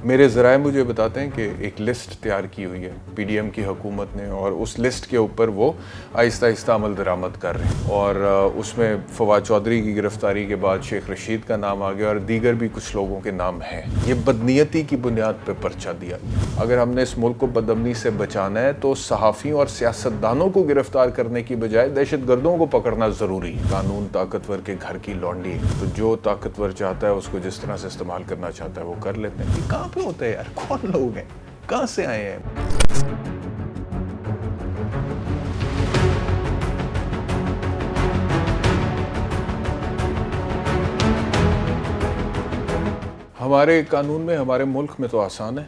میرے ذرائع مجھے بتاتے ہیں کہ ایک لسٹ تیار کی ہوئی ہے پی ڈی ایم کی حکومت نے، اور اس لسٹ کے اوپر وہ آہستہ آہستہ عمل درآمد کر رہے ہیں، اور اس میں فواد چودھری کی گرفتاری کے بعد شیخ رشید کا نام آ گیا اور دیگر بھی کچھ لوگوں کے نام ہیں۔ یہ بدنیتی کی بنیاد پہ پرچہ دیا گیا۔ اگر ہم نے اس ملک کو بدامنی سے بچانا ہے تو صحافیوں اور سیاستدانوں کو گرفتار کرنے کی بجائے دہشت گردوں کو پکڑنا ضروری ہے۔ قانون طاقتور کے گھر کی لونڈی ہے، تو جو طاقتور چاہتا ہے اس کو جس طرح سے استعمال کرنا چاہتا ہے وہ کر لیتے ہیں۔ یہ کہاں پہ ہوتا ہے یار؟ کون لوگ ہیں؟ کہاں سے آئے ہیں؟ ہمارے قانون میں، ہمارے ملک میں تو آسان ہے،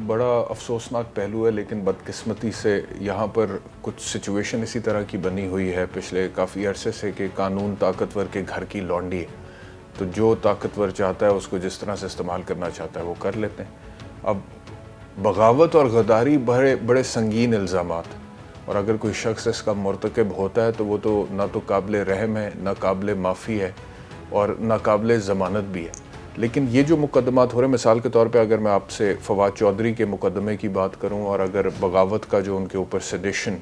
بڑا افسوسناک پہلو ہے، لیکن بدقسمتی سے یہاں پر کچھ سچویشن اسی طرح کی بنی ہوئی ہے پچھلے کافی عرصے سے کہ قانون طاقتور کے گھر کی لونڈی ہے، تو جو طاقتور چاہتا ہے اس کو جس طرح سے استعمال کرنا چاہتا ہے وہ کر لیتے ہیں۔ اب بغاوت اور غداری بڑے سنگین الزامات، اور اگر کوئی شخص اس کا مرتکب ہوتا ہے تو وہ تو نہ تو قابل رحم ہے، نہ قابل معافی ہے، اور نہ قابل ضمانت بھی ہے۔ لیکن یہ جو مقدمات ہو رہے ہیں، مثال کے طور پہ اگر میں آپ سے فواد چودھری کے مقدمے کی بات کروں، اور اگر بغاوت کا جو ان کے اوپر سیڈیشن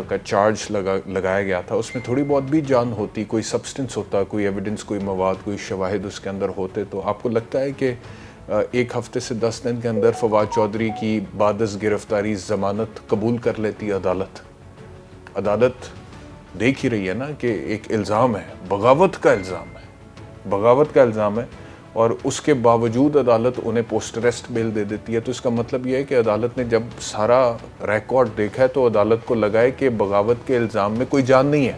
کا چارج لگایا گیا تھا، اس میں تھوڑی بہت بھی جان ہوتی، کوئی سبسٹنس ہوتا، کوئی ایویڈنس، کوئی مواد، کوئی شواہد اس کے اندر ہوتے، تو آپ کو لگتا ہے کہ ایک ہفتے سے 10 دن کے اندر فواد چودھری کی بعد از گرفتاری ضمانت قبول کر لیتی عدالت؟ عدالت دیکھ ہی رہی ہے نا کہ ایک الزام ہے، بغاوت کا الزام ہے، اور اس کے باوجود عدالت انہیں پوسٹ اریسٹ بیل دے دیتی ہے۔ تو اس کا مطلب یہ ہے کہ عدالت نے جب سارا ریکارڈ دیکھا ہے تو عدالت کو لگا ہے کہ بغاوت کے الزام میں کوئی جان نہیں ہے،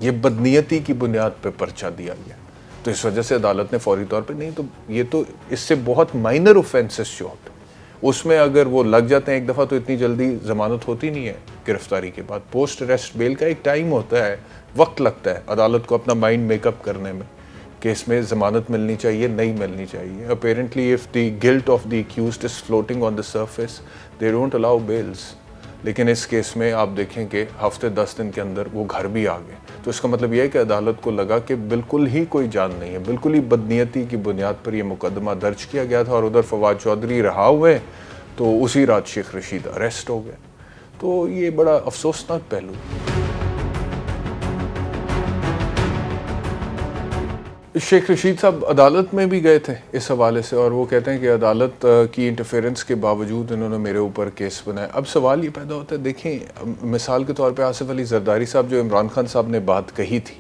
یہ بدنیتی کی بنیاد پہ پرچہ دیا گیا، تو اس وجہ سے عدالت نے فوری طور پہ نہیں، تو یہ تو اس سے بہت مائنر اوفینسز جو ہوتے ہیں اس میں اگر وہ لگ جاتے ہیں ایک دفعہ تو اتنی جلدی ضمانت ہوتی نہیں ہے گرفتاری کے بعد۔ پوسٹ اریسٹ بیل کا ایک ٹائم ہوتا ہے، وقت لگتا ہے عدالت کو اپنا مائنڈ میک اپ کرنے میں کہ اس میں ضمانت ملنی چاہیے، نہیں ملنی چاہیے۔ Apparently if the guilt of the accused is floating on the surface, they don't allow bails۔ لیکن اس کیس میں آپ دیکھیں کہ ہفتے 10 دن کے اندر وہ گھر بھی آ گئے، تو اس کا مطلب یہ ہے کہ عدالت کو لگا کہ بالکل ہی کوئی جان نہیں ہے، بالکل ہی بدنیتی کی بنیاد پر یہ مقدمہ درج کیا گیا تھا، اور ادھر فواد چودھری رہا ہوئے تو اسی رات شیخ رشید اریسٹ ہو گئے۔ تو یہ بڑا افسوسناک پہلو ہے۔ شیخ رشید صاحب عدالت میں بھی گئے تھے اس حوالے سے، اور وہ کہتے ہیں کہ عدالت کی انٹرفیرنس کے باوجود انہوں نے میرے اوپر کیس بنایا۔ اب سوال یہ پیدا ہوتا ہے، دیکھیں مثال کے طور پہ آصف علی زرداری صاحب جو عمران خان صاحب نے بات کہی تھی،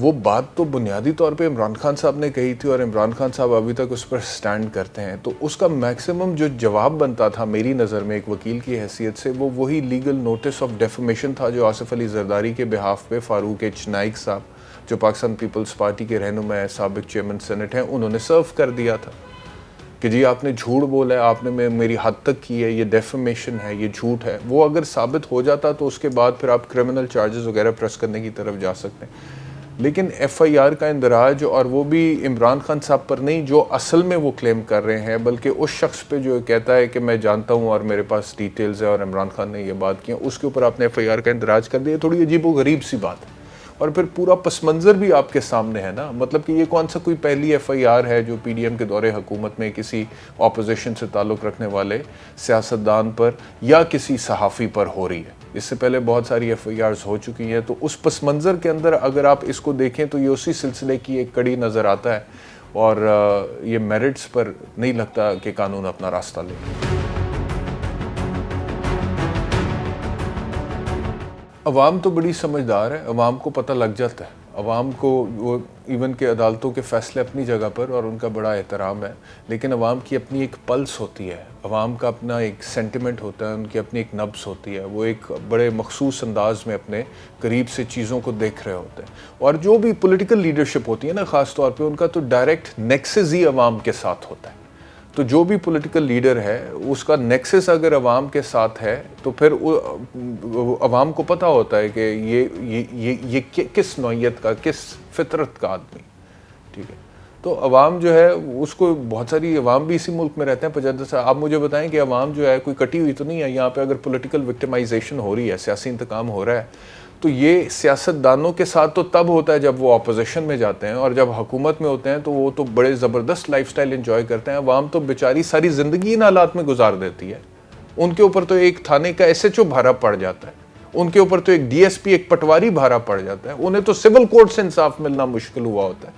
وہ بات تو بنیادی طور پہ عمران خان صاحب نے کہی تھی، اور عمران خان صاحب ابھی تک اس پر سٹینڈ کرتے ہیں، تو اس کا میکسیمم جو جواب بنتا تھا میری نظر میں ایک وکیل کی حیثیت سے، وہ وہی لیگل نوٹس آف ڈیفیمیشن تھا جو آصف علی زرداری کے بہاف پہ فاروق ایچ نائک صاحب جو پاکستان پیپلز پارٹی کے رہنما ہیں، سابق چیئرمین سینٹ ہیں، انہوں نے سرو کر دیا تھا کہ جی آپ نے جھوٹ بولا ہے، آپ نے میری حد تک کی ہے، یہ ڈیفیمیشن ہے، یہ جھوٹ ہے۔ وہ اگر ثابت ہو جاتا تو اس کے بعد پھر آپ کرمنل چارجز وغیرہ پریس کرنے کی طرف جا سکتے ہیں، لیکن ایف آئی آر کا اندراج، اور وہ بھی عمران خان صاحب پر نہیں جو اصل میں وہ کلیم کر رہے ہیں، بلکہ اس شخص پہ جو کہتا ہے کہ میں جانتا ہوں اور میرے پاس ڈیٹیلز ہے اور عمران خان نے یہ بات کی ہے، اس کے اوپر آپ نے ایف آئی آر کا اندراج کر دیا۔ تھوڑی عجیب و غریب سی بات ہے، اور پھر پورا پس منظر بھی آپ کے سامنے ہے نا، مطلب کہ یہ کون سا کوئی پہلی ایف آئی آر ہے جو پی ڈی ایم کے دور حکومت میں کسی اپوزیشن سے تعلق رکھنے والے سیاستدان پر یا کسی صحافی پر ہو رہی ہے؟ اس سے پہلے بہت ساری ایف آئی آرز ہو چکی ہیں، تو اس پس منظر کے اندر اگر آپ اس کو دیکھیں تو یہ اسی سلسلے کی ایک کڑی نظر آتا ہے، اور یہ میرٹس پر نہیں لگتا کہ قانون اپنا راستہ لے۔ عوام تو بڑی سمجھدار ہے، عوام کو پتہ لگ جاتا ہے، عوام کو وہ ایون کہ عدالتوں کے فیصلے اپنی جگہ پر اور ان کا بڑا احترام ہے، لیکن عوام کی اپنی ایک پلس ہوتی ہے، عوام کا اپنا ایک سینٹیمنٹ ہوتا ہے، ان کی اپنی ایک نبض ہوتی ہے، وہ ایک بڑے مخصوص انداز میں اپنے قریب سے چیزوں کو دیکھ رہے ہوتے ہیں، اور جو بھی پولیٹیکل لیڈرشپ ہوتی ہے نا خاص طور پہ، ان کا تو ڈائریکٹ نیکسس ہی عوام کے ساتھ ہوتا ہے۔ تو جو بھی پولیٹیکل لیڈر ہے اس کا نیکسس اگر عوام کے ساتھ ہے تو پھر عوام کو پتہ ہوتا ہے کہ یہ کس نوعیت کا، کس فطرت کا آدمی، ٹھیک ہے۔ تو عوام جو ہے اس کو، بہت ساری عوام بھی اسی ملک میں رہتے ہیں 75 سے، آپ مجھے بتائیں کہ عوام جو ہے کوئی کٹی ہوئی تو نہیں ہے، یہاں پہ اگر پولیٹیکل وکٹمائزیشن ہو رہی ہے، سیاسی انتقام ہو رہا ہے، تو یہ سیاستدانوں کے ساتھ تو تب ہوتا ہے جب وہ اپوزیشن میں جاتے ہیں، اور جب حکومت میں ہوتے ہیں تو وہ تو بڑے زبردست لائف سٹائل انجوائے کرتے ہیں. عوام تو بیچاری ساری زندگی ان حالات میں گزار دیتی ہے. ان کے اوپر تو ایک تھانے کا ایس ایچ او بھارا پڑ جاتا ہے، ان کے اوپر تو ایک ڈی ایس پی، ایک پٹواری بھارا پڑ جاتا ہے. انہیں تو سول کورٹ سے انصاف ملنا مشکل ہوا ہوتا ہے.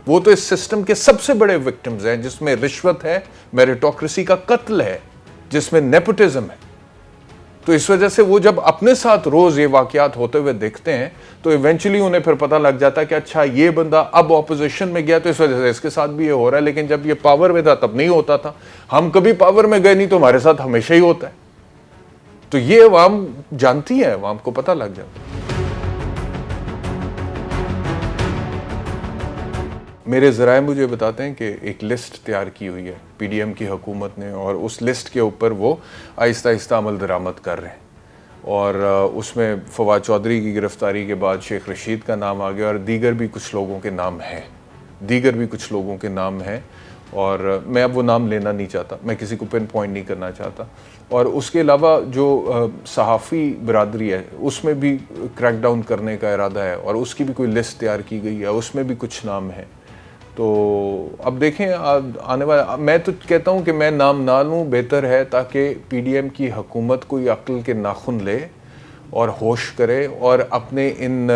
وہ تو اس سسٹم کے سب سے بڑے وکٹمز ہیں، جس میں رشوت ہے، میریٹوکریسی کا قتل ہے، جس میں نیپوٹزم ہے. تو اس وجہ سے وہ جب اپنے ساتھ روز یہ واقعات ہوتے ہوئے دیکھتے ہیں تو ایونچولی انہیں پھر پتہ لگ جاتا ہے کہ اچھا یہ بندہ اب اپوزیشن میں گیا تو اس وجہ سے اس کے ساتھ بھی یہ ہو رہا ہے. لیکن جب یہ پاور میں تھا تب نہیں ہوتا تھا. ہم کبھی پاور میں گئے نہیں تو ہمارے ساتھ ہمیشہ ہی ہوتا ہے. تو یہ عوام جانتی ہے، عوام کو پتہ لگ جاتا ہے. میرے ذرائع مجھے بتاتے ہیں کہ ایک لسٹ تیار کی ہوئی ہے پی ڈی ایم کی حکومت نے، اور اس لسٹ کے اوپر وہ آہستہ آہستہ عمل درآمد کر رہے ہیں. اور اس میں فواد چودھری کی گرفتاری کے بعد شیخ رشید کا نام آ گیا، اور دیگر بھی کچھ لوگوں کے نام ہیں. اور میں اب وہ نام لینا نہیں چاہتا، میں کسی کو پن پوائنٹ نہیں کرنا چاہتا. اور اس کے علاوہ جو صحافی برادری ہے اس میں بھی کریک ڈاؤن کرنے کا ارادہ ہے، اور اس کی بھی کوئی لسٹ تیار کی گئی ہے، اس میں بھی کچھ نام ہیں. تو اب دیکھیں آنے والا، میں تو کہتا ہوں کہ میں نام نہ لوں بہتر ہے، تاکہ پی ڈی ایم کی حکومت کوئی عقل کے ناخن لے اور ہوش کرے، اور اپنے ان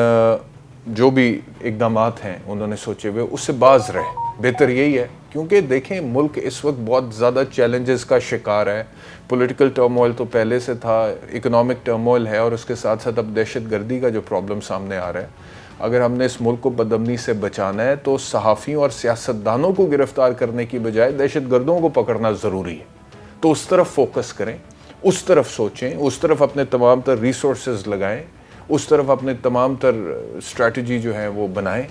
جو بھی اقدامات ہیں انہوں نے سوچے ہوئے اس سے باز رہے. بہتر یہی ہے، کیونکہ دیکھیں ملک اس وقت بہت زیادہ چیلنجز کا شکار ہے. پولیٹیکل ٹرموائل تو پہلے سے تھا، اکنامک ٹرموائل ہے، اور اس کے ساتھ ساتھ اب دہشت گردی کا جو پرابلم سامنے آ رہا ہے. اگر ہم نے اس ملک کو بدامنی سے بچانا ہے تو صحافیوں اور سیاستدانوں کو گرفتار کرنے کی بجائے دہشت گردوں کو پکڑنا ضروری ہے. تو اس طرف فوکس کریں، اس طرف سوچیں، اس طرف اپنے تمام تر ریسورسز لگائیں، اس طرف اپنے تمام تر اسٹریٹجی جو ہیں وہ بنائیں،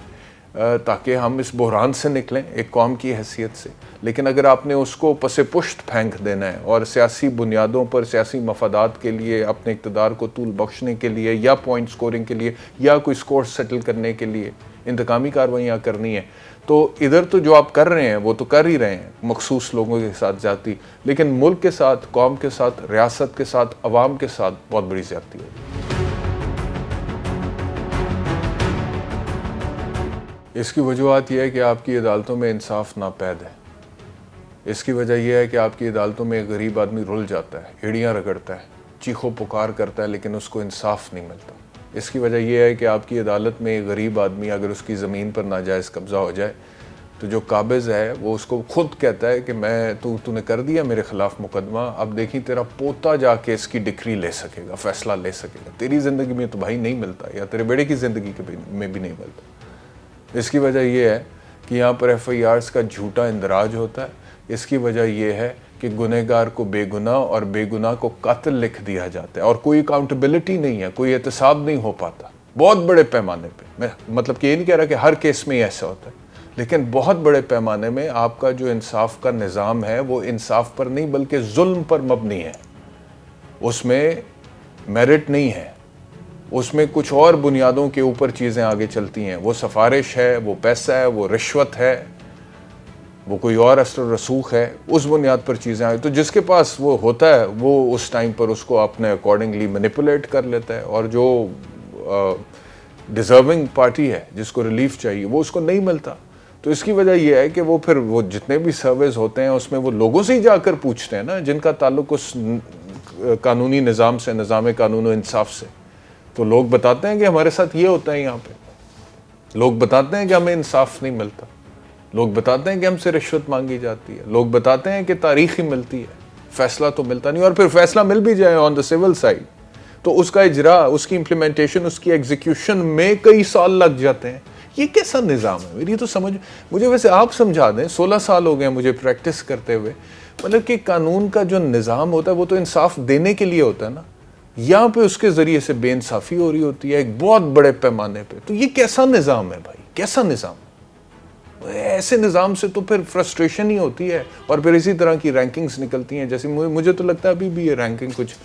تاکہ ہم اس بحران سے نکلیں ایک قوم کی حیثیت سے. لیکن اگر آپ نے اس کو پس پشت پھینک دینا ہے اور سیاسی بنیادوں پر سیاسی مفادات کے لیے، اپنے اقتدار کو طول بخشنے کے لیے، یا پوائنٹ سکورنگ کے لیے، یا کوئی سکور سیٹل کرنے کے لیے انتقامی کارروائیاں کرنی ہیں، تو ادھر تو جو آپ کر رہے ہیں وہ تو کر ہی رہے ہیں مخصوص لوگوں کے ساتھ زیادتی، لیکن ملک کے ساتھ، قوم کے ساتھ، ریاست کے ساتھ، عوام کے ساتھ بہت بڑی زیادتی ہوگی. اس کی وجوہات یہ ہے کہ آپ کی عدالتوں میں انصاف ناپید ہے. اس کی وجہ یہ ہے کہ آپ کی عدالتوں میں ایک غریب آدمی رل جاتا ہے، ایڑیاں رگڑتا ہے، چیخو پکار کرتا ہے، لیکن اس کو انصاف نہیں ملتا. اس کی وجہ یہ ہے کہ آپ کی عدالت میں ایک غریب آدمی اگر اس کی زمین پر ناجائز قبضہ ہو جائے تو جو قابض ہے وہ اس کو خود کہتا ہے کہ تو نے کر دیا میرے خلاف مقدمہ، اب دیکھیں تیرا پوتا جا کے اس کی ڈکری لے سکے گا، فیصلہ لے سکے گا. تیری زندگی میں تو بھائی نہیں ملتا، یا تیرے بیٹے کی زندگی میں بھی نہیں ملتا. اس کی وجہ یہ ہے کہ یہاں پر ایف آئی آرز کا جھوٹا اندراج ہوتا ہے. اس کی وجہ یہ ہے کہ گنہگار کو بے گناہ اور بے گناہ کو قاتل لکھ دیا جاتا ہے، اور کوئی اکاؤنٹیبلٹی نہیں ہے، کوئی احتساب نہیں ہو پاتا بہت بڑے پیمانے پہ. میں مطلب کہ یہ نہیں کہہ رہا کہ ہر کیس میں ایسا ہوتا ہے، لیکن بہت بڑے پیمانے میں آپ کا جو انصاف کا نظام ہے وہ انصاف پر نہیں بلکہ ظلم پر مبنی ہے. اس میں میرٹ نہیں ہے، اس میں کچھ اور بنیادوں کے اوپر چیزیں آگے چلتی ہیں. وہ سفارش ہے، وہ پیسہ ہے، وہ رشوت ہے، وہ کوئی اور اثر و رسوخ ہے، اس بنیاد پر چیزیں آئی. تو جس کے پاس وہ ہوتا ہے وہ اس ٹائم پر اس کو اپنے اکارڈنگلی مینیپولیٹ کر لیتا ہے، اور جو ڈیزرونگ پارٹی ہے جس کو ریلیف چاہیے وہ اس کو نہیں ملتا. تو اس کی وجہ یہ ہے کہ وہ پھر وہ جتنے بھی سرویز ہوتے ہیں اس میں وہ لوگوں سے ہی جا کر پوچھتے ہیں نا، جن کا تعلق اس قانونی نظام سے، نظام قانون و انصاف سے. تو لوگ بتاتے ہیں کہ ہمارے ساتھ یہ ہوتا ہے، یہاں پہ لوگ بتاتے ہیں کہ ہمیں انصاف نہیں ملتا، لوگ بتاتے ہیں کہ ہم سے رشوت مانگی جاتی ہے، لوگ بتاتے ہیں کہ تاریخ ہی ملتی ہے، فیصلہ تو ملتا نہیں. اور پھر فیصلہ مل بھی جائے آن دا سول سائڈ تو اس کا اجرا، اس کی امپلیمنٹیشن، اس کی ایگزیکیوشن میں کئی سال لگ جاتے ہیں. یہ کیسا نظام ہے؟ میری تو مجھے ویسے آپ سمجھا دیں. 16 سال ہو گئے مجھے پریکٹس کرتے ہوئے. مطلب کہ قانون کا جو نظام ہوتا ہے وہ تو انصاف دینے کے لیے ہوتا ہے نا، یہاں پہ اس کے ذریعے سے بے انصافی ہو رہی ہوتی ہے ایک بہت بڑے پیمانے پہ. تو یہ کیسا نظام ہے بھائی؟ کیسا نظام؟ ایسے نظام سے تو پھر فرسٹریشن ہی ہوتی ہے، اور پھر اسی طرح کی رینکنگز نکلتی ہیں. جیسے مجھے تو لگتا ہے ابھی بھی یہ رینکنگ کچھ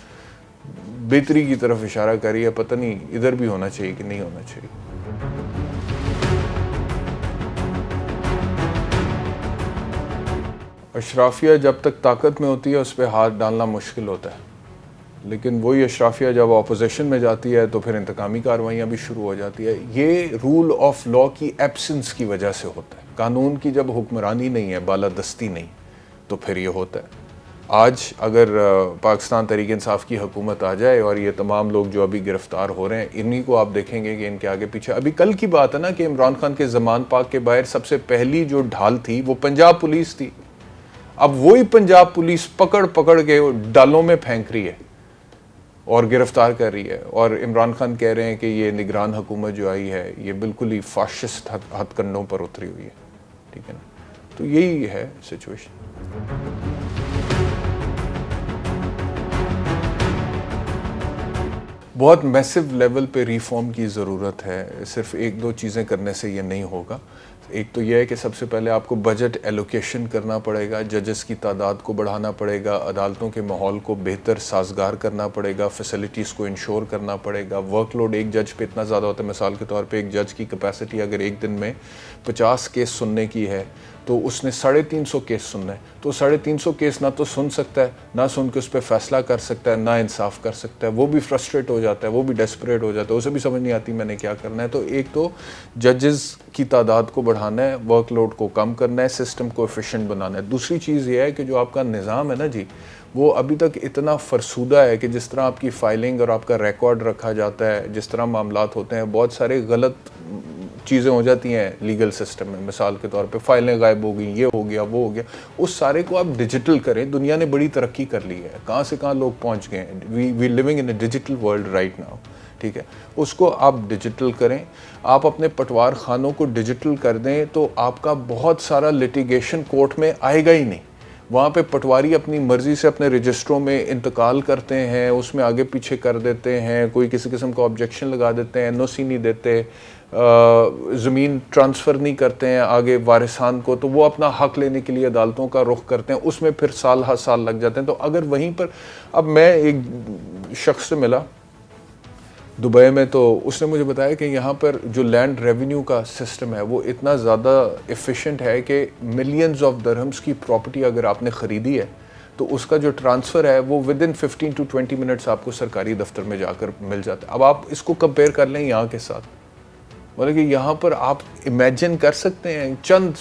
بہتری کی طرف اشارہ کر رہی ہے. پتہ نہیں ادھر بھی ہونا چاہیے کہ نہیں ہونا چاہیے. اشرافیہ جب تک طاقت میں ہوتی ہے اس پہ ہاتھ ڈالنا مشکل ہوتا ہے. لیکن وہی اشرافیہ جب اپوزیشن میں جاتی ہے تو پھر انتقامی کارروائیاں بھی شروع ہو جاتی ہے. یہ رول آف لا کی ایبسنس کی وجہ سے ہوتا ہے. قانون کی جب حکمرانی نہیں ہے, بالادستی نہیں, تو پھر یہ ہوتا ہے. آج اگر پاکستان تحریک انصاف کی حکومت آ جائے اور یہ تمام لوگ جو ابھی گرفتار ہو رہے ہیں, انہی کو آپ دیکھیں گے کہ ان کے آگے پیچھے, ابھی کل کی بات ہے نا کہ عمران خان کے زمان پاک کے باہر سب سے پہلی جو ڈھال تھی وہ پنجاب پولیس تھی. اب وہی پنجاب پولیس پکڑ پکڑ کے ڈالوں میں پھینک رہی ہے اور گرفتار کر رہی ہے, اور عمران خان کہہ رہے ہیں کہ یہ نگران حکومت جو آئی ہے یہ بالکل ہی فاشسٹ ہتھ کنڈوں پر اتری ہوئی ہے. ٹھیک ہے نا, تو یہی ہے سچویشن. بہت میسو لیول پہ ریفارم کی ضرورت ہے. صرف ایک دو چیزیں کرنے سے یہ نہیں ہوگا. ایک تو یہ ہے کہ سب سے پہلے آپ کو بجٹ ایلوکیشن کرنا پڑے گا, ججز کی تعداد کو بڑھانا پڑے گا, عدالتوں کے ماحول کو بہتر سازگار کرنا پڑے گا, فیسلٹیز کو انشور کرنا پڑے گا. ورک لوڈ ایک جج پہ اتنا زیادہ ہوتا ہے, مثال کے طور پہ ایک جج کی کیپیسٹی اگر ایک دن میں 50 کیس سننے کی ہے تو اس نے 350 کیس سننا ہے, تو 350 کیس نہ تو سن سکتا ہے, نہ سن کے اس پہ فیصلہ کر سکتا ہے, نہ انصاف کر سکتا ہے. وہ بھی فرسٹریٹ ہو جاتا ہے, وہ بھی ڈیسپریٹ ہو جاتا ہے, اسے بھی سمجھ نہیں آتی میں نے کیا کرنا ہے. تو ایک تو ججز کی تعداد کو بڑھانا ہے, ورک لوڈ کو کم کرنا ہے, سسٹم کو ایفیشینٹ بنانا ہے. دوسری چیز یہ ہے کہ جو آپ کا نظام ہے نا جی, وہ ابھی تک اتنا فرسودہ ہے کہ جس طرح آپ کی فائلنگ اور آپ کا ریکارڈ رکھا جاتا ہے, جس طرح معاملات ہوتے ہیں, بہت سارے غلط چیزیں ہو جاتی ہیں لیگل سسٹم میں. مثال کے طور پہ فائلیں غائب ہو گئیں, یہ ہو گیا, وہ ہو گیا. اس سارے کو آپ ڈیجیٹل کریں. دنیا نے بڑی ترقی کر لی ہے, کہاں سے کہاں لوگ پہنچ گئے ہیں. We living in a digital world right now. ٹھیک ہے, اس کو آپ ڈیجیٹل کریں. آپ اپنے پٹوار خانوں کو ڈیجیٹل کر دیں تو آپ کا بہت سارا لٹیگیشن کورٹ میں آئے گا ہی نہیں. وہاں پہ پٹواری اپنی مرضی سے اپنے رجسٹروں میں انتقال کرتے ہیں, اس میں آگے پیچھے کر دیتے ہیں, کوئی کسی قسم کا آبجیکشن لگا دیتے ہیں, NOC نہیں دیتے, زمین ٹرانسفر نہیں کرتے ہیں آگے وارثان کو, تو وہ اپنا حق لینے کے لیے عدالتوں کا رخ کرتے ہیں, اس میں پھر سال ہر سال لگ جاتے ہیں. تو اگر وہیں پر, اب میں ایک شخص سے ملا دبئی میں, تو اس نے مجھے بتایا کہ یہاں پر جو لینڈ ریونیو کا سسٹم ہے وہ اتنا زیادہ ایفیشینٹ ہے کہ ملینز آف درہمز کی پراپرٹی اگر آپ نے خریدی ہے تو اس کا جو ٹرانسفر ہے وہ ود ان 15 to 20 منٹس آپ کو سرکاری دفتر میں جا کر مل جاتا ہے. اب آپ اس کو کمپیئر کر لیں یہاں کے ساتھ, مطلب کہ یہاں پر آپ امیجن کر سکتے ہیں چند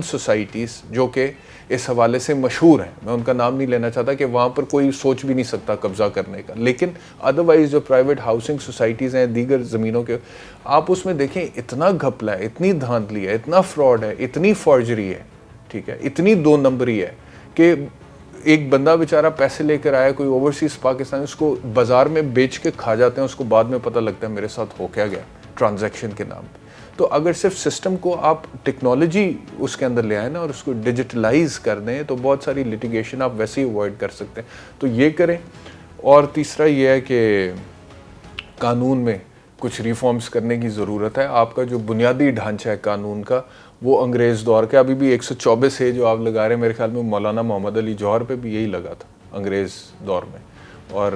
سوسائٹیز جو کہ اس حوالے سے مشہور ہیں, میں ان کا نام نہیں لینا چاہتا, کہ وہاں پر کوئی سوچ بھی نہیں سکتا قبضہ کرنے کا. لیکن ادروائز جو پرائیویٹ ہاؤسنگ سوسائٹیز ہیں دیگر زمینوں کے, آپ اس میں دیکھیں اتنا گھپلا ہے, اتنی دھاندلی ہے, اتنا فراڈ ہے, اتنی فارجری ہے, ٹھیک ہے, اتنی دو نمبری ہے کہ ایک بندہ بیچارہ پیسے لے کر آیا کوئی اوورسیز پاکستانی, اس کو بازار میں بیچ کے کھا جاتے ہیں, اس کو بعد میں پتہ لگتا ہے میرے ساتھ ہو کیا گیا ٹرانزیکشن کے نام پہ. تو اگر صرف سسٹم کو آپ ٹیکنالوجی اس کے اندر لے آئیں نا اور اس کو ڈیجیٹلائز کر دیں تو بہت ساری لٹیگیشن آپ ویسے ہی اوائڈ کر سکتے ہیں. تو یہ کریں. اور تیسرا یہ ہے کہ قانون میں کچھ ریفارمز کرنے کی ضرورت ہے. آپ کا جو بنیادی ڈھانچہ ہے قانون کا وہ انگریز دور کا, ابھی بھی 124 ہے جو آپ لگا رہے ہیں, میرے خیال میں مولانا محمد علی جوہر پہ بھی یہی لگا تھا انگریز دور میں. اور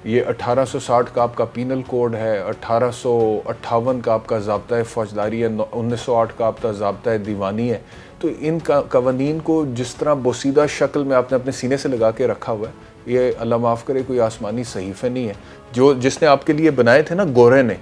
یہ 1860 کا آپ کا پینل کوڈ ہے, 1858 کا آپ کا ضابطۂ فوجداری ہے, 1908 کا آپ کا ضابطۂ دیوانی ہے. تو ان قوانین کو جس طرح بوسیدہ شکل میں آپ نے اپنے سینے سے لگا کے رکھا ہوا ہے, یہ اللہ معاف کرے کوئی آسمانی صحیفے نہیں ہے. جس نے آپ کے لیے بنائے تھے نا گورے نے,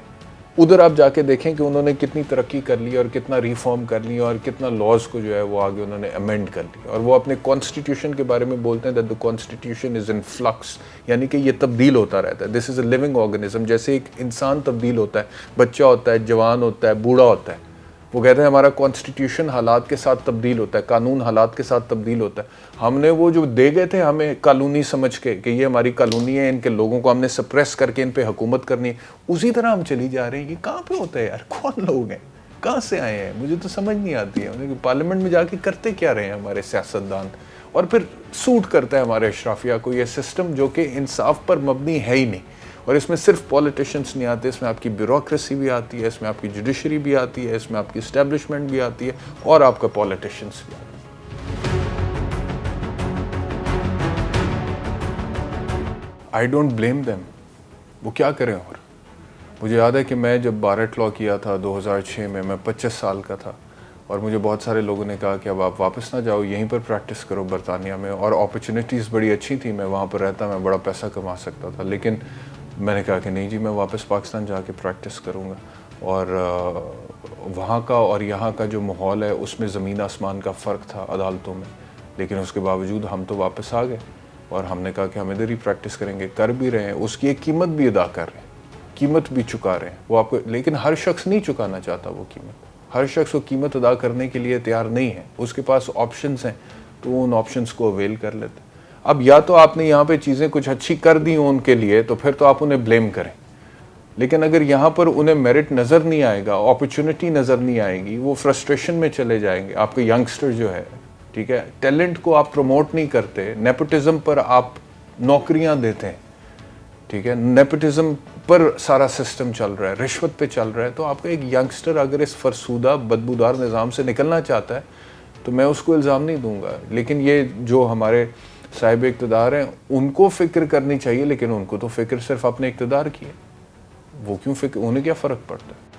ادھر آپ جا کے دیکھیں کہ انہوں نے کتنی ترقی کر لی اور کتنا ریفارم کر لی اور کتنا لاز کو جو ہے وہ آگے انہوں نے امینڈ کر لی. اور وہ اپنے کانسٹیٹیوشن کے بارے میں بولتے ہیں that the constitution is in flux, یعنی کہ یہ تبدیل ہوتا رہتا ہے. this is a living organism, جیسے ایک انسان تبدیل ہوتا ہے, بچہ ہوتا ہے, جوان ہوتا ہے, بوڑھا ہوتا ہے. وہ کہتے ہیں ہمارا کانسٹیٹیوشن حالات کے ساتھ تبدیل ہوتا ہے, قانون حالات کے ساتھ تبدیل ہوتا ہے. ہم نے وہ جو دے گئے تھے ہمیں کالونی سمجھ کے کہ یہ ہماری کالونی ہے, ان کے لوگوں کو ہم نے سپریس کر کے ان پہ حکومت کرنی ہے, اسی طرح ہم چلی جا رہے ہیں. یہ کہاں پہ ہوتا ہے یار؟ کون لوگ ہیں, کہاں سے آئے ہیں, مجھے تو سمجھ نہیں آتی ہے. پارلیمنٹ میں جا کے کرتے کیا رہے ہیں ہمارے سیاستدان, اور پھر سوٹ کرتا ہے ہمارے اشرافیہ کو یہ سسٹم جو کہ انصاف پر مبنی ہے ہی نہیں. اور اس میں صرف پولیٹیشنز نہیں آتے, اس میں آپ کی بیوروکریسی بھی آتی ہے, اس میں آپ کی جوڈیشری بھی آتی ہے, اس میں آپ کی اسٹیبلشمنٹ بھی آتی ہے, اور آپ کا پولیٹیشنز بھی آتے ہیں. آئی ڈونٹ بلیم دیم, وہ کیا کریں. اور مجھے یاد ہے کہ میں جب بارٹ لا کیا تھا 2006 میں 25 سال کا تھا, اور مجھے بہت سارے لوگوں نے کہا کہ اب آپ واپس نہ جاؤ, یہیں پر پریکٹس کرو برطانیہ میں, اور اپرچونیٹیز بڑی اچھی تھی, میں وہاں پر رہتا, میں بڑا پیسہ کما سکتا تھا. لیکن میں نے کہا کہ نہیں جی, میں واپس پاکستان جا کے پریکٹس کروں گا. اور وہاں کا اور یہاں کا جو ماحول ہے اس میں زمین آسمان کا فرق تھا عدالتوں میں, لیکن اس کے باوجود ہم تو واپس آ گئے اور ہم نے کہا کہ ہم ادھر ہی پریکٹس کریں گے. کر بھی رہے ہیں, اس کی ایک قیمت بھی ادا کر رہے ہیں, قیمت بھی چکا رہے ہیں وہ آپ کو, لیکن ہر شخص نہیں چکانا چاہتا وہ قیمت. ہر شخص وہ قیمت ادا کرنے کے لیے تیار نہیں ہے. اس کے پاس آپشنز ہیں تو وہ ان آپشنز کو اویل کر لیتے. اب یا تو آپ نے یہاں پہ چیزیں کچھ اچھی کر دی ہوں ان کے لیے تو پھر تو آپ انہیں بلیم کریں, لیکن اگر یہاں پر انہیں میرٹ نظر نہیں آئے گا, اپرچونٹی نظر نہیں آئے گی, وہ فرسٹریشن میں چلے جائیں گے. آپ کے ینگسٹر جو ہے, ٹھیک ہے, ٹیلنٹ کو آپ پروموٹ نہیں کرتے, نیپوٹزم پر آپ نوکریاں دیتے ہیں, ٹھیک ہے, نیپوٹزم پر سارا سسٹم چل رہا ہے, رشوت پہ چل رہا ہے, تو آپ کا ایک ینگسٹر اگر اس فرسودہ بدبودار نظام سے نکلنا چاہتا ہے تو میں اس کو الزام نہیں دوں گا. لیکن یہ جو ہمارے صاحب اقتدار ہیں ان کو فکر کرنی چاہیے, لیکن ان کو تو فکر صرف اپنے اقتدار کی ہے. وہ کیوں فکر, انہیں کیا فرق پڑتا ہے؟